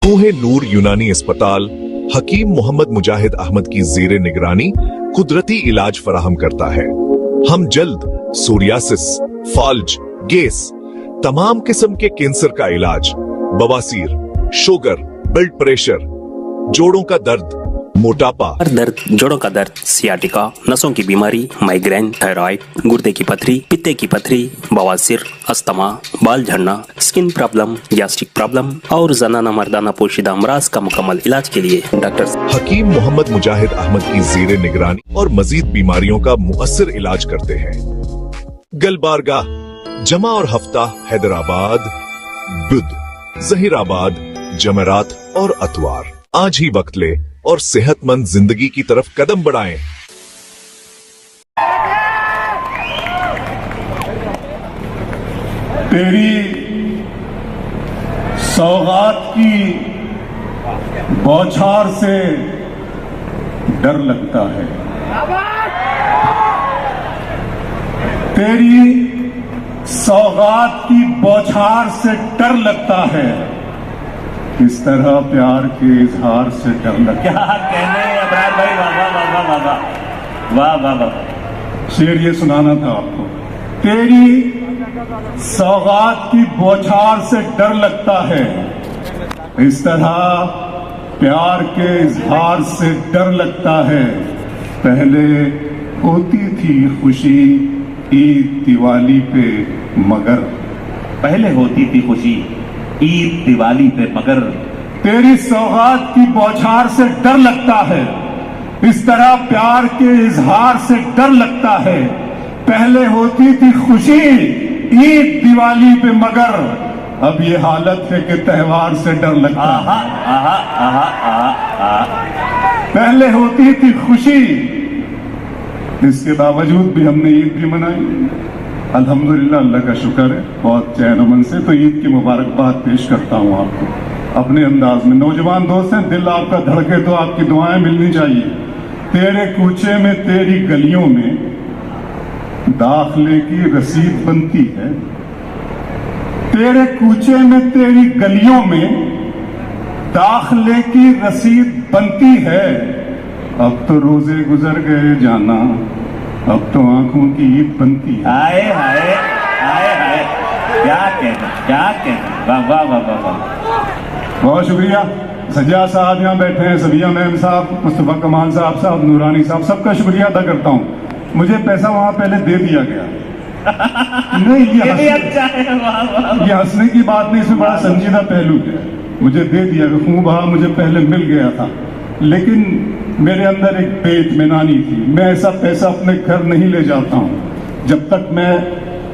कोहे नूर यूनानी अस्पताल हकीम मोहम्मद मुजाहिद अहमद की ज़ेरे निगरानी कुदरती इलाज फराहम करता है। हम जल्द सोरियासिस, फाल्ज, गैस, तमाम किस्म के कैंसर का इलाज, बवासीर, शुगर, ब्लड प्रेशर, जोड़ों का दर्द, मोटापा, दर्द, जोड़ों का दर्द, सियाटिका, नसों की बीमारी, माइग्रेन, थायराइड, गुर्दे की पथरी, पित्ते की पथरी, बवासीर, अस्थमा, बाल झड़ना, स्किन प्रॉब्लम, गैस्ट्रिक प्रॉब्लम और जनाना मर्दाना पोशीदा अमराज का मुकम्मल इलाज के लिए डॉक्टर हकीम मोहम्मद मुजाहिद अहमद की ज़ेरे निगरानी और मजीद बीमारियों का मुअस्सर इलाज करते हैं। गलबारगाह, जमा और हफ्ता, हैदराबाद, बुध, जहीराबाद, जमेरात और अतवार। आज ही वक्त ले और सेहतमंद जिंदगी की तरफ कदम बढ़ाएं। तेरी सौगात की बौछार से डर लगता है। तेरी सौगात की बौछार से डर लगता है। इस तरह प्यार के इजहार से डर लगता है। क्या कहने अबरार भाई, वाह वाह वाह वाह वाह वाह वाह वाह वाह। शेर ये सुनाना था आपको। तेरी सौगात की बौछार से डर लगता है। इस तरह प्यार के इजहार से डर लगता है। पहले होती थी खुशी ईद दिवाली पे मगर, पहले होती थी खुशी ईद दिवाली पे मगर, तेरी सौगात की बौछार से डर लगता है। इस तरह प्यार के इजहार से डर लगता है। पहले होती थी खुशी ईद दिवाली पे मगर, अब ये हालत है कि त्योहार से डर लगता है। आहा आहा आहा आहा आहा। पहले होती थी खुशी, इसके बावजूद भी हमने ईद भी मनाई। अल्हम्दुलिल्लाह, अल्लाह का शुक्र है, बहुत चैन अमन से। तो ईद की मुबारकबाद पेश करता हूँ आपको अपने अंदाज में। नौजवान दोस्त हैं, दिल आपका धड़के तो आपकी दुआएं मिलनी चाहिए। तेरे कूचे में तेरी गलियों में दाखिले की रसीद बनती है। तेरे कूचे में तेरी गलियों में दाखिले की रसीद बनती है। अब तो रोजे गुजर गए जाना, अब तो आंखों की ईद बनती है। हाय हाय हाय हाय, क्या कहना क्या कहना, वाह वाह वाह वाह वाह। बहुत शुक्रिया। सज्जा साहब यहाँ बैठे हैं, सबिया मैम साहब, मुस्तफा कमाल साहब, नूरानी साहब, सबका शुक्रिया अदा करता हूँ। मुझे पैसा वहाँ पहले दे दिया गया। नहीं, ये भी अच्छा है, वाह वाह। ये हंसने की बात नहीं, इसमें बड़ा संजीदा पहलू है। मुझे दे दिया गया, खूब बहा मुझे पहले मिल गया था, लेकिन मेरे अंदर एक बेइत्मीनानी थी। मैं ऐसा पैसा अपने घर नहीं ले जाता हूँ जब तक मैं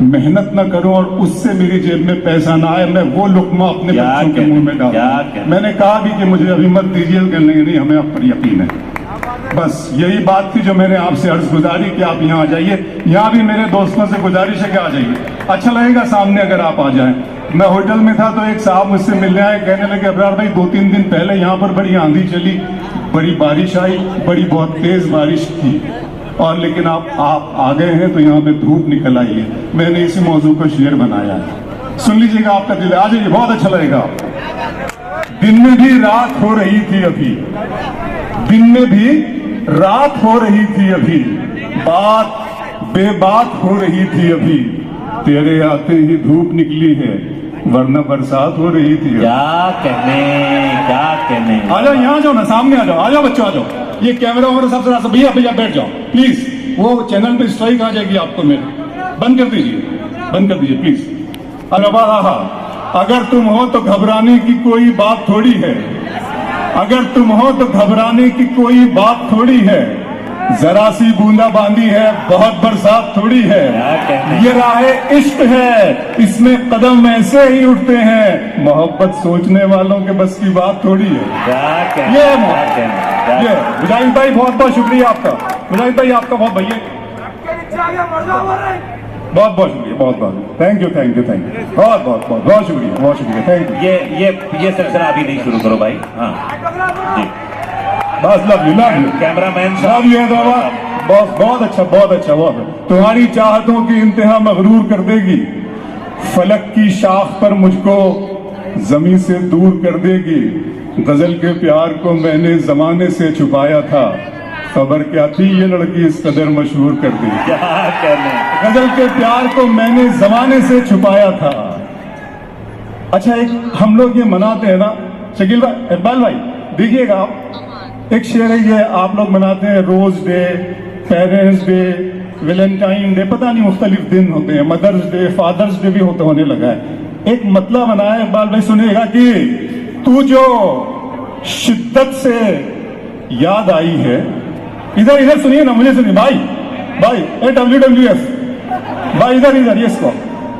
मेहनत न करूं और उससे मेरी जेब में पैसा ना आए। मैं वो लुकमा अपने बच्चों के मुंह में डालूं। मैंने कहा भी कि मुझे अभी मत दीजिए, कहने लगे नहीं, हमें आप पर यकीन है। बस यही बात थी जो मैंने आपसे अर्ज गुजारी कि आप यहाँ आ जाइए। यहाँ भी मेरे दोस्तों से गुजारिश है कि आ जाइए, अच्छा लगेगा सामने अगर आप आ जाएं। मैं होटल में था तो एक साहब मुझसे मिलने आए, कहने लगे अबरार भाई 2-3 दिन पहले यहाँ पर बड़ी आंधी चली, बड़ी बारिश आई, बहुत तेज बारिश थी, और लेकिन आप आ गए हैं तो यहाँ पे धूप निकल आई है। मैंने इसी मौजू को शेर बनाया है, सुन लीजिएगा, आपका दिल आ जाइए, बहुत अच्छा लगेगा आपको। दिन में भी रात हो रही थी अभी, दिन में भी रात हो रही थी अभी, बात बेबात हो रही थी अभी, तेरे आते ही धूप निकली है, वरना बरसात हो रही थी। क्या कहने क्या कहने। आ जाओ, यहाँ जाओ ना, सामने आ जाओ बच्चों, आ जाओ। ये कैमरा वगैरह सब जरा भैया भैया बैठ जाओ प्लीज, वो चैनल पे स्ट्राइक आ जाएगी आपको। मेरे बंद कर दीजिए प्लीज। अगर तुम हो तो घबराने की कोई बात थोड़ी है, अगर तुम हो तो घबराने की कोई बात थोड़ी है, जरा सी बूंदा बांदी है, बहुत बरसात थोड़ी है। ये राह इश्क है, इसमें कदम ऐसे ही उठते हैं, मोहब्बत सोचने वालों के बस की बात थोड़ी है। ये मुजाहिद भाई बहुत बहुत शुक्रिया आपका। मुजाहिद भाई आपका बहुत भैया बहुत शुक्रिया, बहुत थैंक यू बहुत शुक्रिया थैंक यू। ये सिलसिला अभी नहीं शुरू करो भाई। हाँ जी, बस लव यू कैमरामैन साहब, ये दवा बहुत अच्छा। तुम्हारी चाहतों की इंतहा मगरूर कर देगी, फलक की शाख पर मुझको जमी से दूर कर देगी। गजल के प्यार को मैंने जमाने से छुपाया था, खबर क्या थी ये लड़की इस कदर मशहूर कर दी। क्या कहने, गजल के प्यार को मैंने जमाने से छुपाया था। अच्छा, एक हम लोग ये मनाते हैं ना शकील भाई, इकबाल भाई, देखिएगा आप, एक शेर है ये, आप लोग मनाते हैं rose day, parents day, Valentine day, पता नहीं मुख्तलिफ दिन होते हैं, मदर्स डे, फादर्स डे भी होने लगा है। एक मतलब बना है इकबाल भाई, सुनिएगा कि तू जो शिद्दत से याद आई है, इधर इधर सुनिए ना, मुझे सुनिए भाई, भाई ए WWF भाई, इधर इधर ये इसको,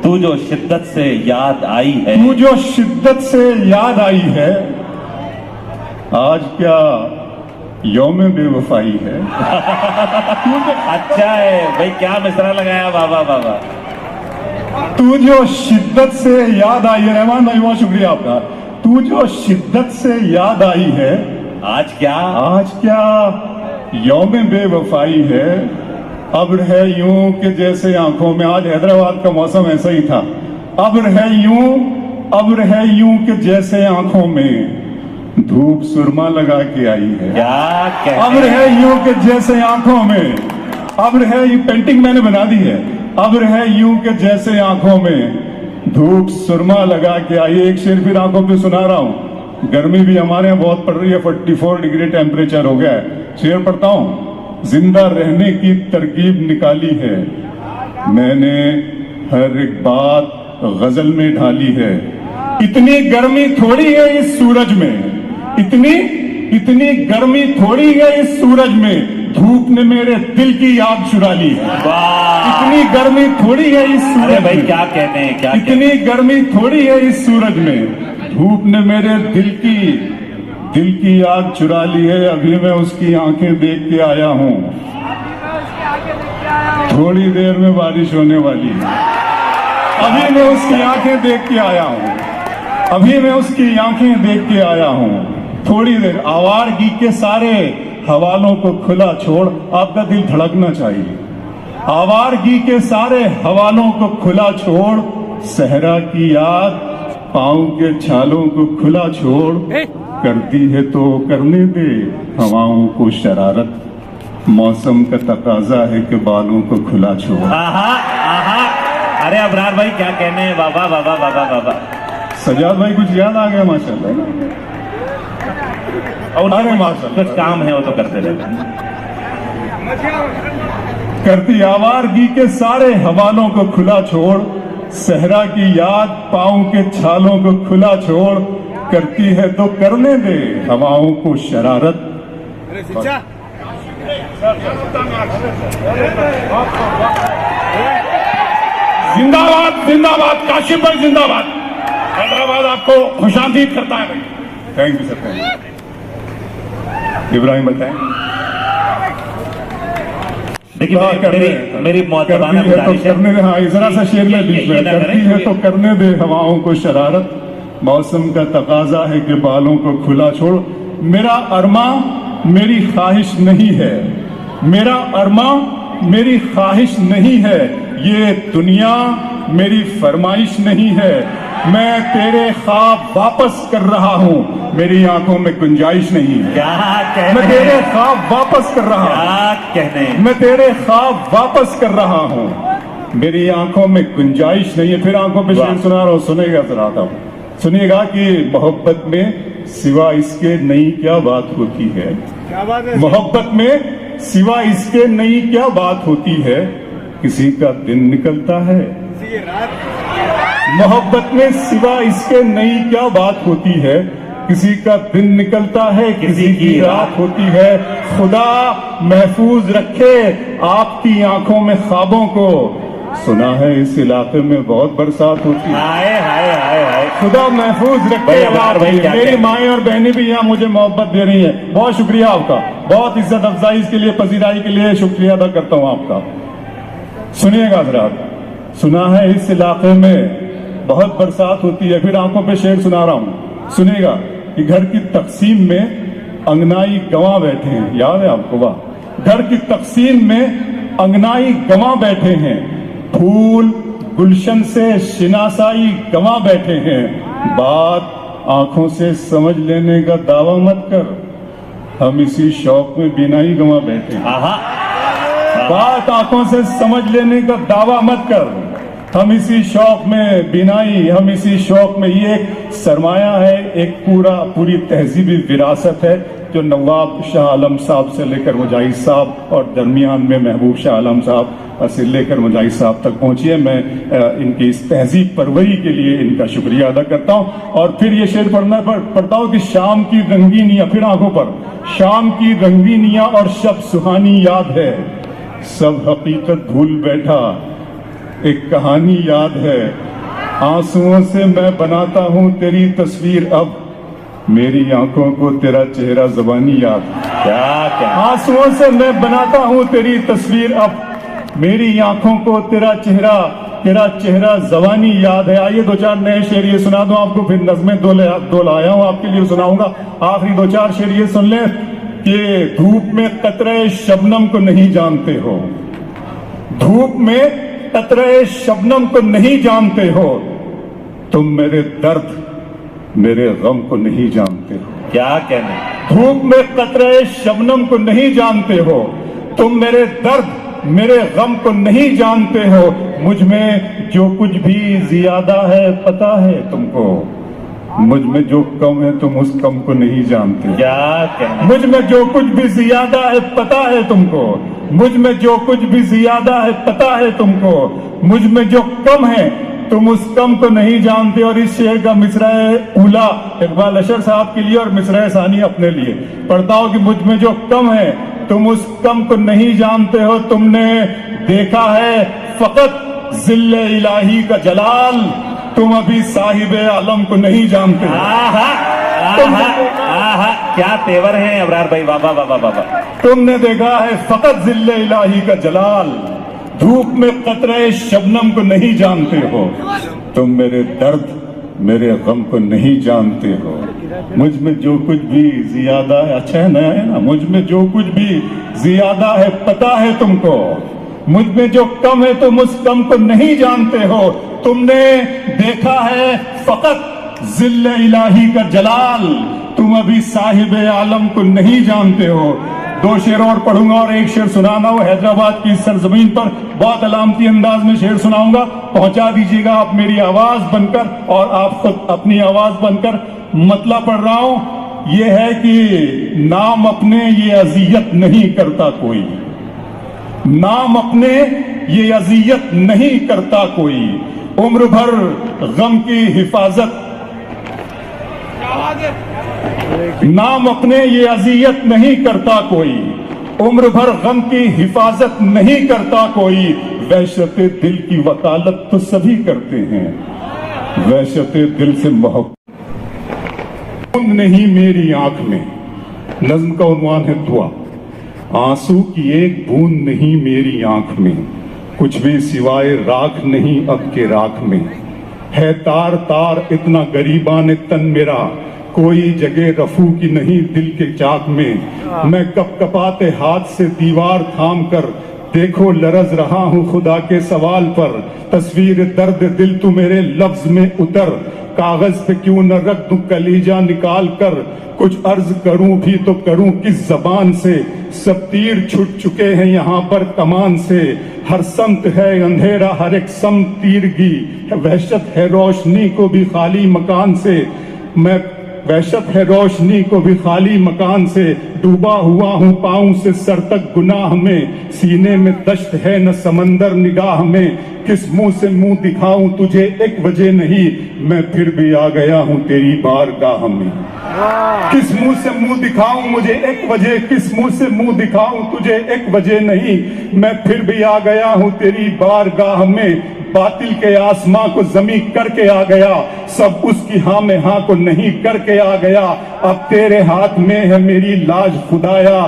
तू जो शिद्दत से याद आई है, तू जो शिद्दत से याद आई है, आज क्या यौम बेवफाई है। अच्छा है भाई, क्या मिसरा लगाया, बाबा बाबा। तू जो शिद्दत से याद आई है, रहमान भाई बहुत शुक्रिया आपका, तू जो शिद्दत से याद आई है, आज क्या यौम बेवफाई है। अब्र है यूं कि जैसे आंखों में, आज हैदराबाद का मौसम ऐसा ही था, अब्र है यूं कि जैसे आंखों में धूप सुरमा लगा के आई है। क्या कहने, अब्र है यूं कि जैसे आंखों में, अब्र है, ये पेंटिंग मैंने बना दी है, अब्र है यूं कि जैसे आंखों में धूप सुरमा लगा के आई। एक शेर फिर आंखों पे सुना रहा हूं, गर्मी भी हमारे यहाँ बहुत पड़ रही है, 44 डिग्री टेम्परेचर हो गया है। शेर पढ़ता हूं, जिंदा रहने की तरकीब निकाली है मैंने, हर एक बात गजल में ढाली है। इतनी गर्मी थोड़ी है इस सूरज में, इतनी गर्मी थोड़ी है इस सूरज में, धूप ने मेरे दिल की आग चुरा ली है। वाह, इतनी गर्मी थोड़ी है इस अरे सूरज भाई में, क्या कहने हैं, क्या इतनी गर्मी थोड़ी है इस सूरज में, धूप ने मेरे दिल की आग चुरा ली है। अभी मैं उसकी आंखें देख के आया हूँ, थोड़ी देर में बारिश होने वाली है। अभी मैं उसकी आंखें देख के आया हूँ, अभी मैं उसकी आंखें देख के आया हूँ, थोड़ी देर। आवारगी के सारे हवालों को खुला छोड़, आपका दिल धड़कना चाहिए। आवारगी के सारे हवालों को खुला छोड़, सहरा की याद पाँव के छालों को खुला छोड़, करती है तो करने दे हवाओं को शरारत, मौसम का तकाजा है कि बालों को खुला छोड़। आहा, आहा, अरे अबरार भाई क्या कहने हैं, बाबा बाबा बाबा बाबा। सजाद भाई कुछ याद आ गया माशाल्लाह। और अरे माशाल्लाह, कुछ काम है वो तो करते रहते। करती आवारगी के सारे हवालों को खुला छोड़, सहरा की याद पाँव के छालों को खुला छोड़, करती है तो करने दे हवाओं को शरारत। जिंदाबाद जिंदाबाद, काशिफ भाई जिंदाबाद, हैदराबाद आपको खुशामदीद करता है भाई। Thank you sir, thank you. Ibrahim बताएं। देखिए मेरी मुअत्तबाना करती है तो गुजारिश है, करने दे, हाँ जरा सा शेर में बीच ये में, ना करती करें, है तो करने दे हवाओं को शरारत, मौसम का तकाजा है कि बालों को खुला छोड़। मेरा अरमा मेरी ख्वाहिश नहीं है, मेरा अरमा मेरी ख्वाहिश नहीं है, ये दुनिया मेरी फरमाइश नहीं है। मैं तेरे ख्वाब वापस कर रहा हूँ, मेरी आंखों में गुंजाइश नहीं है। क्या कहने मैं तेरे हैं, ख्वाब वापस कर रहा हूँ, क्या कहने हैं। मैं तेरे ख्वाब वापस कर रहा हूँ, मेरी आंखों में गुंजाइश नहीं है। फिर आंखों पे शेर सुना रहा हूँ, सुनेगा जरा था, सुनिएगा कि मोहब्बत में सिवा इसके नई क्या बात होती है। मोहब्बत में सिवा इसके नई क्या बात होती है, किसी का दिन निकलता है। मोहब्बत में सिवा इसके नई क्या बात होती है, किसी का दिन निकलता है, किसी की रात होती है। खुदा महफूज रखे आपकी आंखों में ख्वाबों को, सुना है इस इलाके में बहुत बरसात होती है। हाय हाय हाय हाय, खुदा महफूज भाई रखे अबरार भाई, क्या मेरी कहते? माएँ और बहनें भी यहाँ मुझे मोहब्बत दे रही हैं। बहुत शुक्रिया आपका, बहुत इज्जत अफजाई के लिए, पसीराई के लिए शुक्रिया अदा करता हूँ आपका। सुनिएगा जरा, सुना है इस इलाके में बहुत बरसात होती है। फिर आंखों पे शेर सुना रहा हूँ, सुनिएगा कि घर की तकसीम में अंगनाई गंवा बैठे हैं। याद है आपको? वाह, घर की तकसीम में अंगनाई गंवा बैठे हैं, फूल गुलशन से शिनासाई गंवा बैठे हैं, बात आंखों से समझ लेने का दावा मत कर, हम इसी शौक में बिना ही गंवा बैठे हैं। आहा बात आंखों से समझ लेने का दावा मत कर, हम इसी शौक में बिनाई, हम इसी शौक में, ये एक सरमाया है, एक पूरी तहजीबी विरासत है जो नवाब शाह आलम साहब से लेकर मुजाहिद साहब और दरमियान में महबूब शाह आलम साहब से लेकर मुजाहिद साहब तक पहुंची है। मैं इनकी इस तहजीब परवरी के लिए इनका शुक्रिया अदा करता हूं। और फिर ये शेर पढ़ता हूं कि शाम की रंगीनियां, फिर आंखों पर, शाम की रंगीनियां और शब सुहानी याद है, सब हकीकत भूल बैठा, एक कहानी याद है, आंसुओं से मैं बनाता हूं तेरी तस्वीर, अब मेरी आंखों को तेरा चेहरा ज़बानी याद। क्या आंसुओं से मैं बनाता हूं तेरी तस्वीर, अब मेरी आंखों को तेरा चेहरा ज़बानी याद है। आइए दो चार नए शेर ये सुना दूं आपको, फिर नज़में दो लाया हूं आपके लिए सुनाऊंगा। आखिरी दो चार शेर ये सुन लें कि धूप में कतरे शबनम को नहीं जानते हो, धूप में कतरे शबनम को नहीं जानते हो, तुम मेरे दर्द मेरे गम को नहीं जानते हो। क्या कहने, धूप में कतरे शबनम को नहीं जानते हो, तुम मेरे दर्द मेरे गम को नहीं जानते हो, मुझ में जो कुछ भी ज्यादा है पता है तुमको, मुझ में जो कम है तुम उस कम को नहीं जानते। क्या कहने, मुझ में जो कुछ भी ज्यादा है पता है तुमको, मुझ में जो कुछ भी ज्यादा है पता है तुमको, मुझ में जो कम है तुम उस कम को नहीं जानते। और इस शेर का मिसराए उला इकबाल अशर साहब के लिए और मिसराए सानी अपने लिए पढ़ता हूं कि मुझ में जो कम है तुम उस कम को नहीं जानते हो, तुमने देखा है फकत जिल्ले इलाही का जलाल, तुम अभी साहिब आलम को नहीं जानते। क्या तेवर हैं अबरार भाई, वाह वाह वाह वाह। तुमने देखा है फकत जिल्ले इलाही का जलाल, धूप में कतरे शबनम को नहीं जानते हो, तुम मेरे दर्द मेरे गम को नहीं जानते हो, मुझ में जो कुछ भी ज्यादा है, अच्छा है नया है ना, मुझ में जो कुछ भी ज्यादा है पता है तुमको, मुझ में जो कम है तुम उस कम को नहीं जानते हो, तुमने देखा है फकत जिल्ले इलाही का जलाल, तुम अभी साहिब आलम को नहीं जानते हो। दो शेर और पढ़ूंगा और एक शेर सुनाना हो हैदराबाद की सरजमीन पर, बहुत अलामती अंदाज में शेर सुनाऊंगा, पहुंचा दीजिएगा आप मेरी आवाज बनकर और आप खुद अपनी आवाज बनकर। मतला पढ़ रहा हूं, ये है कि नाम अपने ये अजियत नहीं करता कोई, नाम अपने ये अजियत नहीं करता कोई, उम्र भर गम की हिफाजत, नाम अपने ये अजियत नहीं करता कोई, उम्र भर गम की हिफाजत नहीं करता कोई, वहशत दिल की वकालत तो सभी करते हैं, वहशत दिल से मोहब्बत नहीं मेरी आंख में। नज्म का उन्वान है दुआ, आंसू की एक बूंद नहीं मेरी आंख में, कुछ भी सिवाय राख नहीं अब के राख में, है तार तार इतना गरीबान तन मेरा, कोई जगह रफू की नहीं दिल के चाक में, मैं कपकपाते हाथ से दीवार थाम कर देखो लरज रहा हूँ खुदा के सवाल पर, तस्वीर दर्द दिल तू मेरे लफ्ज में उतर, कागज पे क्यों न रख दूं कलीजा निकाल कर, कुछ अर्ज करूं भी तो करूं किस जबान से, सब तीर छुट चुके हैं यहाँ पर कमान से, हर समत है अंधेरा हर एक समत तीरगी, वहशत है रोशनी को भी खाली मकान से, मैं वहशत है रोशनी को भी खाली मकान से, डूबा हुआ हूँ पाँव से सर तक गुनाह में, सीने में दश्त है न समंदर निगाह में, किस मुंह से मुंह दिखाऊं तुझे एक वजह नहीं, मैं फिर भी आ गया हूँ तेरी बारगाह में, किस मुंह से मुंह दिखाऊं मुझे एक वजह, किस मुंह से मुंह दिखाऊं तुझे एक वजह नहीं, मैं फिर भी आ गया हूँ तेरी बारगाह में, बातिल के आसमां को जमी करके आ गया, सब उसकी हाँ में हाँ को नहीं करके आ गया, अब तेरे हाथ में है मेरी लाज खुदाया,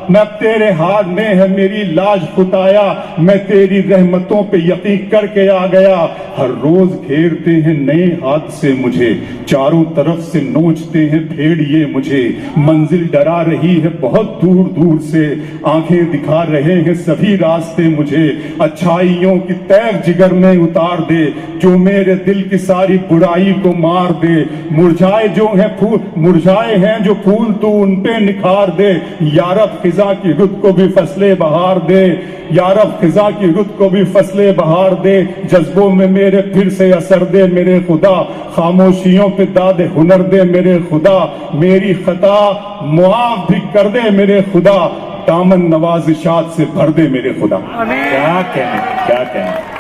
نہ تیرے ہاتھ میں ہے میری لاج خدایا، میں تیری رحمتوں پہ یقین کر کے آ گیا۔ ہر روز گھیرتے ہیں نئے ہاتھ سے مجھے، چاروں طرف سے نوچتے ہیں بھیڑیے مجھے، منزل ڈرا رہی ہے بہت دور دور سے، آنکھیں دکھا رہے ہیں سبھی راستے مجھے، اچھائیوں کی تیغ جگر میں اتار دے جو میرے دل کی ساری برائی کو مار دے، مرجھائے جو ہیں پھول، مرجھائے ہیں جو پھول تو ان پہ نکھار دے، یا رب خزاں کی رت کو بھی فصل بہار دے، یا رب خزاں کی رت کو بھی فصل بہار دے، جذبوں میں میرے پھر سے اثر دے میرے خدا، خاموشیوں پہ داد ہنر دے میرے خدا، میری خطا معاف بھی کر دے میرے خدا، دامن نوازشات سے بھر دے میرے خدا۔ کیا کہنا، کیا کہنا۔